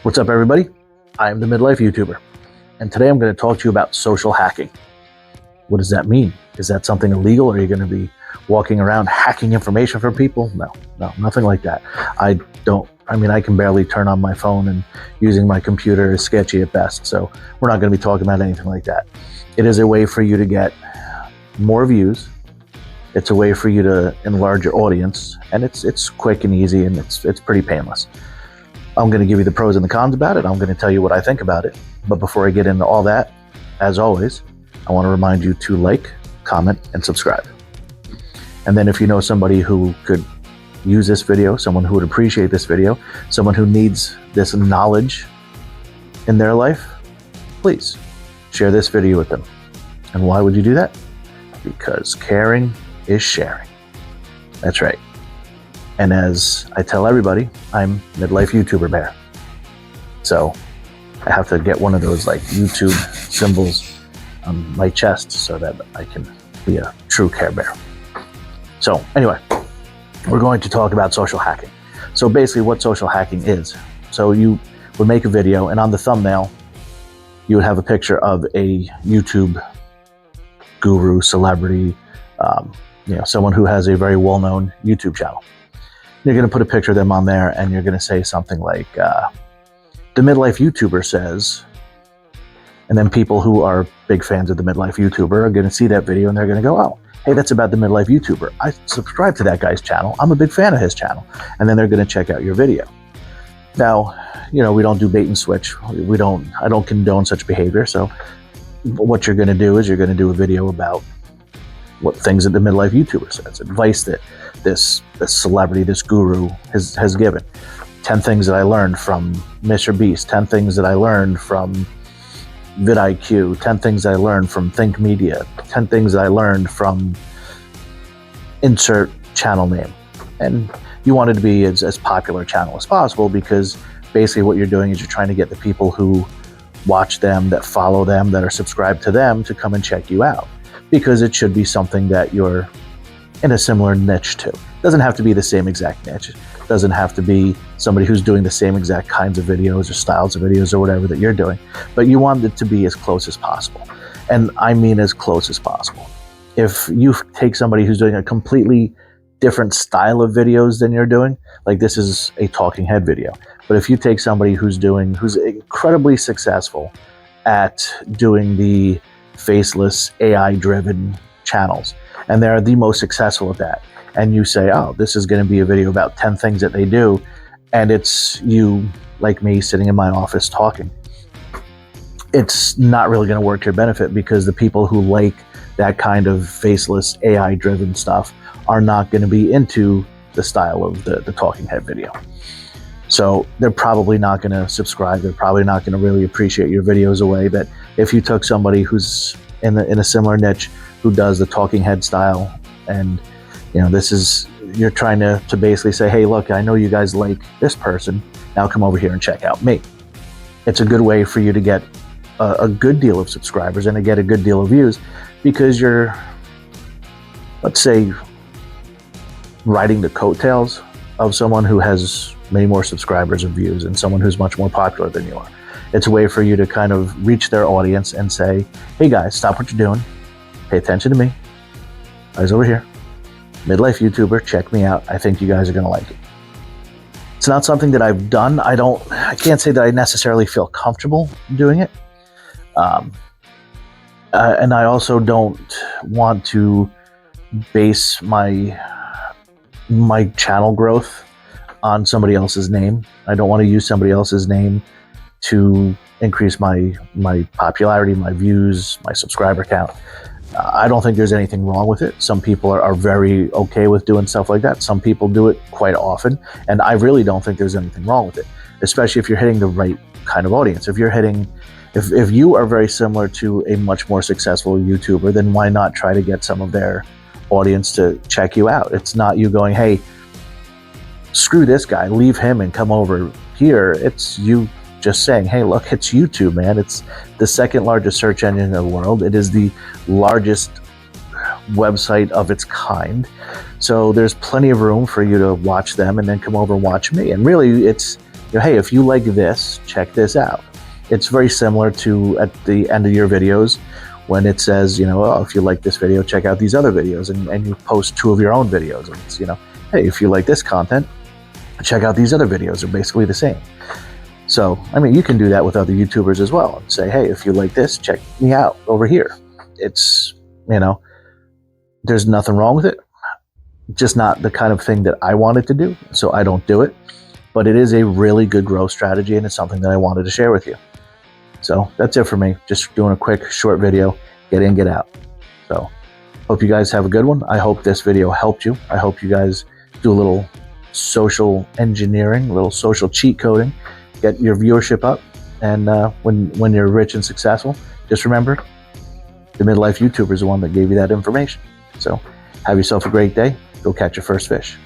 What's up, everybody? I'm the Midlife YouTuber, and today I'm going to talk to you about social hacking. What does that mean? Is that something illegal? Are you going to be walking around hacking information from people? No, nothing like that. I can barely turn on my phone, and using my computer is sketchy at best, so we're not going to be talking about anything like that. It is a way for you to get more views. It's a way for you to enlarge your audience, and it's quick and easy, and it's pretty painless. I'm going to give you the pros and the cons about it. I'm going to tell you what I think about it. But before I get into all that, as always, I want to remind you to like, comment, and subscribe. And then if you know somebody who could use this video, someone who would appreciate this video, someone who needs this knowledge in their life, please share this video with them. And why would you do that? Because caring is sharing. That's right. And as I tell everybody, I'm Midlife YouTuber Bear. So I have to get one of those like YouTube symbols on my chest so that I can be a true Care Bear. So anyway, we're going to talk about social hacking. So basically what social hacking is. So you would make a video, and on the thumbnail, you would have a picture of a YouTube guru, celebrity, someone who has a very well-known YouTube channel. You're going to put a picture of them on there, and you're going to say something like, the Midlife YouTuber says, and then people who are big fans of the Midlife YouTuber are going to see that video, and they're going to go, oh, hey, that's about the Midlife YouTuber. I subscribe to that guy's channel. I'm a big fan of his channel. And then they're going to check out your video. Now, we don't do bait and switch. I don't condone such behavior. So what you're going to do is you're going to do a video about what things that the Midlife YouTuber says, advice that this celebrity, this guru has given. 10 things that I learned from Mr. Beast, 10 things that I learned from vidIQ, 10 things I learned from Think Media, 10 things I learned from insert channel name. And you want it to be as popular a channel as possible, because basically what you're doing is you're trying to get the people who watch them, that follow them, that are subscribed to them, to come and check you out, because it should be something that you're in a similar niche to. It doesn't have to be the same exact niche. It doesn't have to be somebody who's doing the same exact kinds of videos or styles of videos or whatever that you're doing, but you want it to be as close as possible. And I mean as close as possible. If you take somebody who's doing a completely different style of videos than you're doing, like this is a talking head video, but if you take somebody who's incredibly successful at doing the faceless AI-driven channels, and they're the most successful at that, and you say, oh, this is going to be a video about 10 things that they do, and it's you, like me, sitting in my office talking, it's not really going to work to your benefit, because the people who like that kind of faceless AI-driven stuff are not going to be into the style of the talking head video. So they're probably not going to subscribe. They're probably not going to really appreciate your videos the way that if you took somebody who's in a similar niche, who does the talking head style, and you're trying to basically say, hey, look, I know you guys like this person, now come over here and check out me. It's a good way for you to get a good deal of subscribers and to get a good deal of views, because you're, let's say, riding the coattails of someone who has many more subscribers and views, and someone who's much more popular than you are. It's a way for you to kind of reach their audience and say, hey guys, stop what you're doing, pay attention to me, guys over here, Midlife YouTuber, check me out, I think you guys are going to like it. It's not something that I've done. I can't say that I necessarily feel comfortable doing it. And I also don't want to base my channel growth on somebody else's name. I don't want to use somebody else's name to increase my popularity, my views, my subscriber count. I don't think there's anything wrong with it. Some people are very okay with doing stuff like that. Some people do it quite often, and I really don't think there's anything wrong with it, especially if you're hitting the right kind of audience. If you are very similar to a much more successful YouTuber, then why not try to get some of their audience to check you out? It's not you going, hey, screw this guy, leave him and come over here. It's you just saying, hey, look, it's YouTube, man. It's the second largest search engine in the world. It is the largest website of its kind. So there's plenty of room for you to watch them and then come over and watch me. And really, it's hey, if you like this, check this out. It's very similar to at the end of your videos when it says, oh, if you like this video, check out these other videos, and you post 2 of your own videos. And it's, hey, if you like this content, check out these other videos. They're basically the same. So, I mean, you can do that with other YouTubers as well and say, hey, if you like this, check me out over here. It's, there's nothing wrong with it. Just not the kind of thing that I wanted to do, so I don't do it. But it is a really good growth strategy, and it's something that I wanted to share with you. So that's it for me. Just doing a quick, short video. Get in, get out. So hope you guys have a good one. I hope this video helped you. I hope you guys do a little social engineering, a little social cheat coding, get your viewership up. And when you're rich and successful, just remember, the midlife YouTuber is the one that gave you that information. So have yourself a great day. Go catch your first fish.